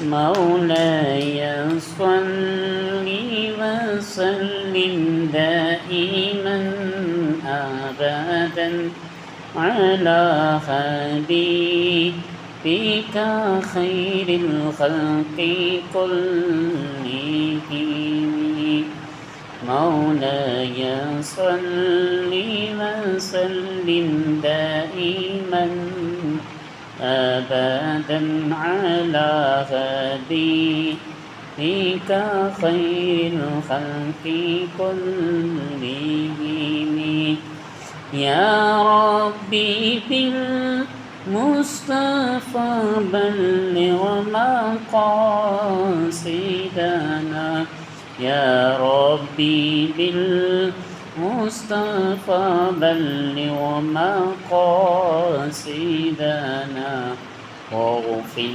مولاي صل وسلم دائما أبدا على حبيبك خير الخلق كلهم. مولاي صل وسلم دائما أبدا على حبيبك خير الخلق كلهم. يا ربي بالمصطفى بلغ مقاصدنا. يا ربي بالمصطفى بلغ مقاصدنا واغفر